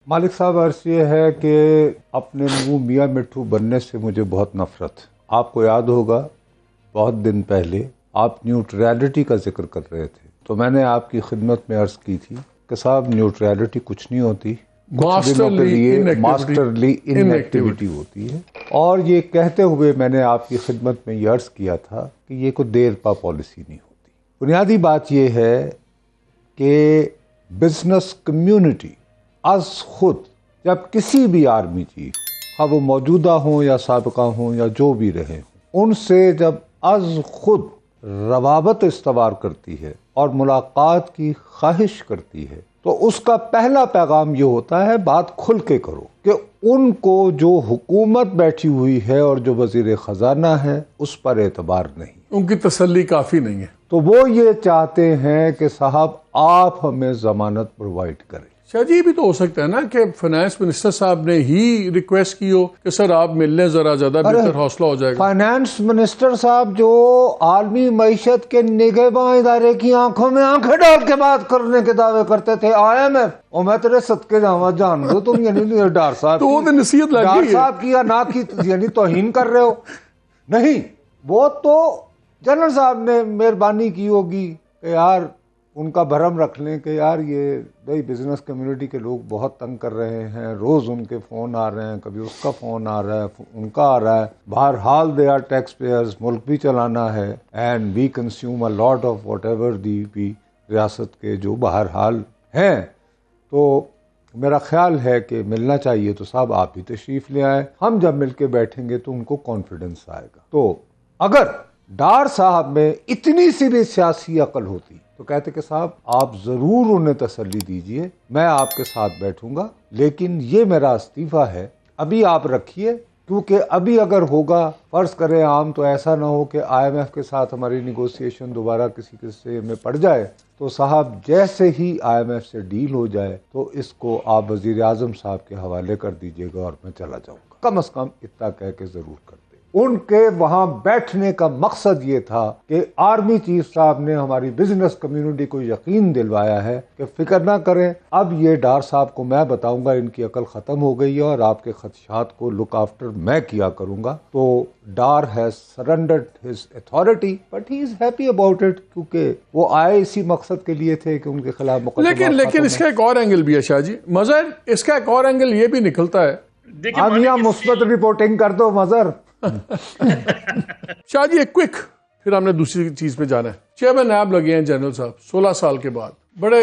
مالک صاحب عرض یہ ہے کہ اپنے منہ میاں مٹھو بننے سے مجھے بہت نفرت. آپ کو یاد ہوگا بہت دن پہلے آپ نیوٹریلٹی کا ذکر کر رہے تھے تو میں نے آپ کی خدمت میں عرض کی تھی کہ صاحب نیوٹریلٹی کچھ نہیں ہوتی, کچھ دنوں کے لیے ماسٹرلی ان ایکٹیویٹی ہوتی ہے. اور یہ کہتے ہوئے میں نے آپ کی خدمت میں یہ عرض کیا تھا کہ یہ کوئی دیر پا پالیسی نہیں ہوتی. بنیادی بات یہ ہے کہ بزنس کمیونٹی از خود جب کسی بھی آرمی چیف, خواہ وہ موجودہ ہوں یا سابقہ ہوں یا جو بھی رہے ہوں, ان سے جب از خود روابط استوار کرتی ہے اور ملاقات کی خواہش کرتی ہے تو اس کا پہلا پیغام یہ ہوتا ہے بات کھل کے کرو, کہ ان کو جو حکومت بیٹھی ہوئی ہے اور جو وزیر خزانہ ہے اس پر اعتبار نہیں, ان کی تسلی کافی نہیں ہے. تو وہ یہ چاہتے ہیں کہ صاحب آپ ہمیں ضمانت پرووائڈ کریں. شاہ جی یہ بھی تو ہو سکتا ہے نا کہ فائنانس منسٹر صاحب نے ہی ریکویسٹ کی ہو کہ سر آپ مل لیں, ذرا زیادہ بہتر حوصلہ ہو جائے گا. فائنانس منسٹر صاحب جو عالمی معیشت کے نگہباں ادارے کی آنکھوں میں آنکھیں ڈال کے بات کرنے کے دعوے کرتے تھے, IMF, اور میں تیرے صدقے جاواں جان دو تم یعنی ڈار صاحب تو وہ تو نصیحت لگ ڈار گئی ہے. صاحب کی یا نہ کی یعنی توہین کر رہے ہو. نہیں, وہ تو جنرل صاحب نے مہربانی کی ہوگی کہ یار ان کا بھرم رکھ لیں کہ یار یہ بھائی بزنس کمیونٹی کے لوگ بہت تنگ کر رہے ہیں, روز ان کے فون آ رہے ہیں, کبھی اس کا فون آ رہا ہے, ان کا آ رہا ہے. بہرحال دے آر ٹیکس پیئرز, ملک بھی چلانا ہے, and we consume a lot of whatever the بھی ریاست کے جو بہرحال ہیں. تو میرا خیال ہے کہ ملنا چاہیے تو صاحب آپ ہی تشریف لے آئیں, ہم جب مل کے بیٹھیں گے تو ان کو کانفیڈنس آئے گا. تو اگر ڈار صاحب میں اتنی سی بھی سیاسی عقل ہوتی تو کہتے کہ صاحب آپ ضرور انہیں تسلی دیجئے, میں آپ کے ساتھ بیٹھوں گا, لیکن یہ میرا استعفیٰ ہے ابھی آپ رکھیے, کیونکہ ابھی اگر ہوگا فرض کریں عام تو ایسا نہ ہو کہ IMF کے ساتھ ہماری نیگوسیشن دوبارہ کسی قصے میں پڑ جائے تو صاحب جیسے ہی IMF سے ڈیل ہو جائے تو اس کو آپ وزیر اعظم صاحب کے حوالے کر دیجئے گا اور میں چلا جاؤں گا. کم از کم اتنا کہہ کے ضرور کر دیں. ان کے وہاں بیٹھنے کا مقصد یہ تھا کہ آرمی چیف صاحب نے ہماری بزنس کمیونٹی کو یقین دلوایا ہے کہ فکر نہ کریں, اب یہ ڈار صاحب کو میں بتاؤں گا ان کی عقل ختم ہو گئی ہے اور آپ کے خدشات کو لک آفٹر میں کیا کروں گا. تو Dar has سرنڈرڈ his authority but he is happy about it, کیونکہ وہ آئے اسی مقصد کے لیے تھے کہ ان کے خلاف مقدمہ. لیکن اس کا ایک اور اینگل بھی ہے شاہ جی, مظہر اس کا ایک اور اینگل یہ بھی نکلتا ہے. ہم یہاں مثبت رپورٹنگ کر دو مظہر. شاہ جی ایک کوئک, پھر ہم نے دوسری چیز پہ جانا ہے. چیئرمین نیب لگے ہیں جنرل صاحب 16 سال کے بعد, بڑے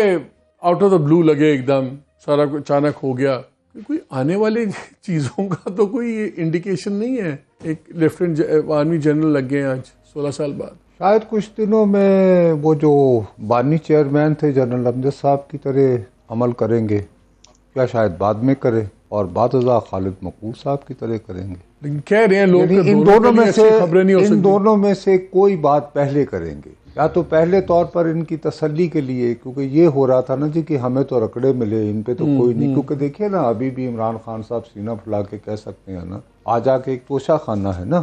آؤٹ آف دا بلو لگے, ایک دم سارا اچانک ہو گیا. کوئی آنے والی چیزوں کا تو کوئی انڈیکیشن نہیں ہے. ایک لیفٹیننٹ آرمی جنرل لگ گئے ہیں آج 16 سال بعد. شاید کچھ دنوں میں وہ جو بانی چیئرمین تھے جنرل امجد صاحب کی طرح عمل کریں گے, کیا شاید بعد میں کریں, اور بعد ازاں خالد مقبول صاحب کی طرح کریں گے. لیکن کہہ رہے ہیں لوگ یعنی ان دونوں میں سے کوئی بات پہلے کریں گے, یا تو پہلے طور پر ان کی تسلی کے لیے, کیونکہ یہ ہو رہا تھا نا جی کہ ہمیں تو رکڑے ملے, ان پہ تو کوئی نہیں. کیونکہ دیکھیے نا ابھی بھی عمران خان صاحب سینہ پھلا کے کہہ سکتے ہیں نا, آ جا کے ایک توشہ خانہ ہے نا,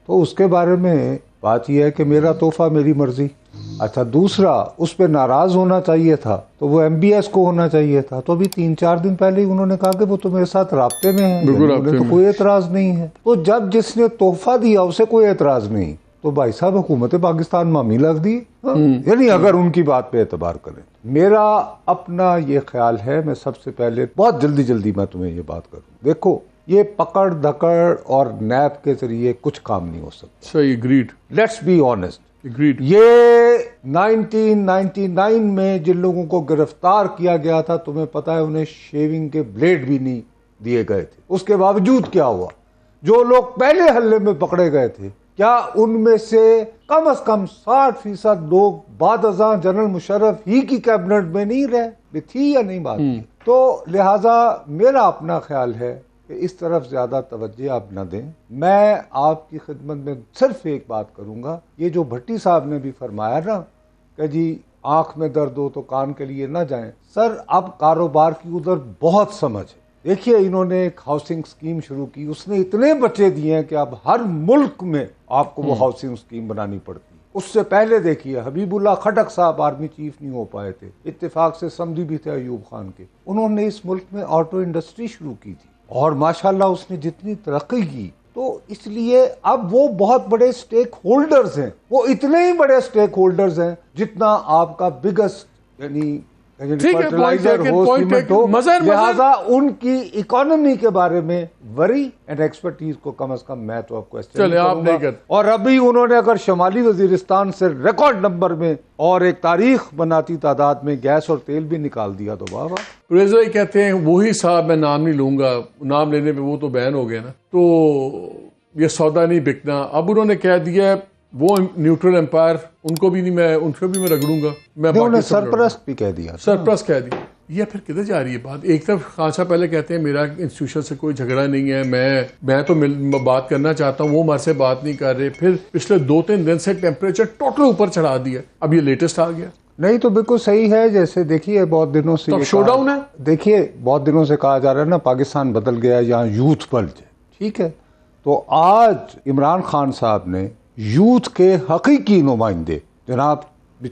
تو اس کے بارے میں بات یہ ہے کہ میرا تحفہ میری مرضی. اچھا دوسرا, اس پہ ناراض ہونا چاہیے تھا تو وہ MBS کو ہونا چاہیے تھا, تو ابھی 3-4 دن پہلے ہی انہوں نے کہا کہ وہ تو میرے ساتھ رابطے میں ہیں, انہیں تو کوئی اعتراض نہیں ہے. تو جب جس نے تحفہ دیا اسے کوئی اعتراض نہیں تو بھائی صاحب حکومت پاکستان معامی لگ دی, یعنی اگر ان کی بات پہ اعتبار کریں. میرا اپنا یہ خیال ہے, میں سب سے پہلے بہت جلدی میں تمہیں یہ بات کروں. دیکھو یہ پکڑ دھکڑ اور نیب کے ذریعے کچھ کام نہیں ہو سکتا. صحیح, اگریڈ. Let's be honest. یہ 1999 میں جن لوگوں کو گرفتار کیا گیا تھا, تمہیں پتا ہے انہیں شیونگ کے بلیڈ بھی نہیں دیے گئے تھے. اس کے باوجود کیا ہوا, جو لوگ پہلے حلے میں پکڑے گئے تھے, کیا ان میں سے کم از کم 60% لوگ بعد ازاں جنرل مشرف ہی کی کیبنٹ میں نہیں رہے تھی یا نہیں بات کی؟ تو لہٰذا میرا اپنا خیال ہے کہ اس طرف زیادہ توجہ آپ نہ دیں. میں آپ کی خدمت میں صرف ایک بات کروں گا, یہ جو بھٹی صاحب نے بھی فرمایا نا کہ جی آنکھ میں درد ہو تو کان کے لیے نہ جائیں, سر اب کاروبار کی ادھر بہت سمجھ ہے. دیکھیے انہوں نے ایک ہاؤسنگ اسکیم شروع کی, اس نے اتنے بچے دیے ہیں کہ اب ہر ملک میں آپ کو وہ ہاؤسنگ اسکیم بنانی پڑتی ہے. اس سے پہلے دیکھیے حبیب اللہ کھٹک صاحب آرمی چیف نہیں ہو پائے تھے, اتفاق سے سمدھی بھی تھے ایوب خان کے, انہوں نے اس ملک میں آٹو انڈسٹری شروع کی تھی اور ماشاءاللہ اس نے جتنی ترقی کی, تو اس لیے اب وہ بہت بڑے سٹیک ہولڈرز ہیں, وہ اتنے ہی بڑے سٹیک ہولڈرز ہیں جتنا آپ کا بگسٹ یعنی فرٹیلائزر ہو, سیمنٹ ہو, لہذا ان کی اکانومی کے بارے میں وری اینڈ ایکسپرٹیز کو کم از کم میں تو آپ کو آپ نہیں کرتے. اور ابھی انہوں نے اگر شمالی وزیرستان سے ریکارڈ نمبر میں اور ایک تاریخ بناتی تعداد میں گیس اور تیل بھی نکال دیا تو واہ واہ. پرویز بھائی کہتے ہیں وہی صاحب, میں نام نہیں لوں گا, نام لینے پہ وہ تو بین ہو گیا نا, تو یہ سودا نہیں بکنا. اب انہوں نے کہہ دیا وہ نیوٹرل امپائر, ان کو بھی نہیں, میں ان کو بھی میں رگڑوں گا, میں سرپرست بھی کہہ دیا, سرپرست کہہ دیا. یہ پھر کدھر جا رہی ہے بات؟ ایک طرف خان صاحب پہلے کہتے ہیں میرا انسٹیٹیوشن سے کوئی جھگڑا نہیں ہے, میں تو بات کرنا چاہتا ہوں, وہ ہمارے سے بات نہیں کر رہے. پھر پچھلے 2-3 دن سے ٹیمپریچر ٹوٹل اوپر چڑھا دیا, اب یہ لیٹسٹ آ گیا. نہیں تو بالکل صحیح ہے. جیسے دیکھیے بہت دنوں سے شو ڈاؤن ہے, دیکھیے بہت دنوں سے کہا جا رہا ہے نا پاکستان بدل گیا, یہاں یوتھ بلج ہے, ٹھیک ہے. تو آج عمران خان صاحب نے یوتھ کے حقیقی نمائندے جناب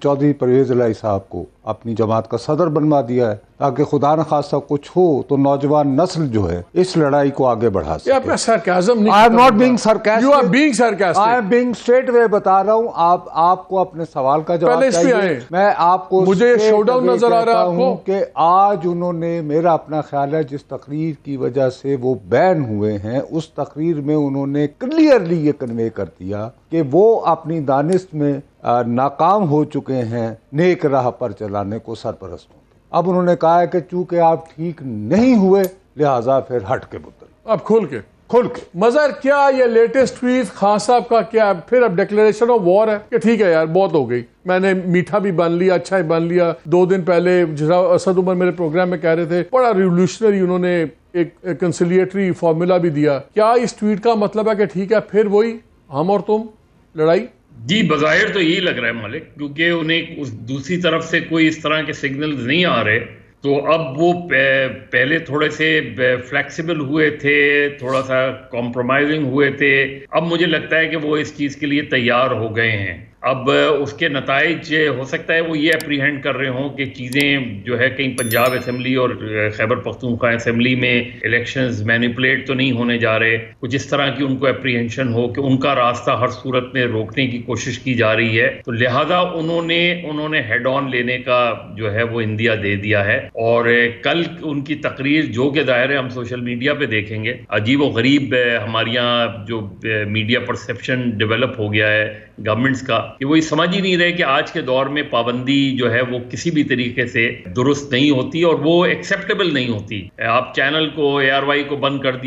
چودھری پرویز الہی صاحب کو اپنی جماعت کا صدر بنوا دیا ہے, تاکہ خدا نخواستہ کچھ ہو تو نوجوان نسل جو ہے اس لڑائی کو آگے بڑھا سکے. آپ سرکازم نہیں, I am not being sarcastic. You are being sarcastic. I am being straight away بتا رہا ہوں. آپ کو اپنے سوال کا جواب چاہیے. میں آپ کو مجھے شو ڈاؤن نظر آ رہا ہے آپ کو کہ آج انہوں نے, میرا اپنا خیال ہے جس تقریر کی وجہ سے وہ بین ہوئے ہیں, اس تقریر میں انہوں نے کلیئرلی یہ کنوے کر دیا کہ وہ اپنی دانست میں ناکام ہو چکے ہیں نیک راہ پر چلانے کو سرپرست ہوں. اب انہوں نے کہا ہے کہ چونکہ آپ ٹھیک نہیں ہوئے لہٰذا پھر ہٹ کے بدل, اب کھول کے مظہر کیا یہ لیٹسٹ ٹویٹ خان صاحب کا کیا پھر اب ڈیکلیریشن آف وار ہے کہ ٹھیک ہے یار بہت ہو گئی, میں نے میٹھا بھی بن لیا, اچھا ہی بن لیا. 2 دن پہلے اسد عمر میرے پروگرام میں کہہ رہے تھے بڑا ریولیوشنری, انہوں نے ایک کنسیلیٹری فارمولا بھی دیا. کیا اس ٹویٹ کا مطلب ہے کہ ٹھیک ہے پھر وہی ہم اور تم لڑائی؟ جی بظاہر تو یہی لگ رہا ہے مالک, کیونکہ انہیں دوسری طرف سے کوئی اس طرح کے سگنلز نہیں آ رہے, تو اب وہ پہلے تھوڑے سے فلیکسیبل ہوئے تھے, تھوڑا سا کمپرومائزنگ ہوئے تھے, اب مجھے لگتا ہے کہ وہ اس چیز کے لیے تیار ہو گئے ہیں. اب اس کے نتائج ہو سکتا ہے وہ یہ اپریہینڈ کر رہے ہوں کہ چیزیں جو ہے کہیں پنجاب اسمبلی اور خیبر پختونخوا اسمبلی میں الیکشنز مینیپولیٹ تو نہیں ہونے جا رہے, کچھ اس طرح کی ان کو اپریہینشن ہو کہ ان کا راستہ ہر صورت میں روکنے کی کوشش کی جا رہی ہے, تو لہٰذا انہوں نے ہیڈ آن لینے کا جو ہے وہ اندیا دے دیا ہے. اور کل ان کی تقریر جو کہ ظاہر ہے ہم سوشل میڈیا پہ دیکھیں گے, عجیب و غریب ہمارے یہاں جو میڈیا پرسیپشن ڈیولپ ہو گیا ہے گورنمنٹس کا, کہ وہ یہ سمجھ ہی نہیں رہے کہ آج کے دور میں پابندی جو ہے وہ کسی بھی طریقے سے درست نہیں ہوتی اور وہ ایکسیپٹیبل نہیں ہوتی. آپ چینل کو ARY کو بند کر دیا,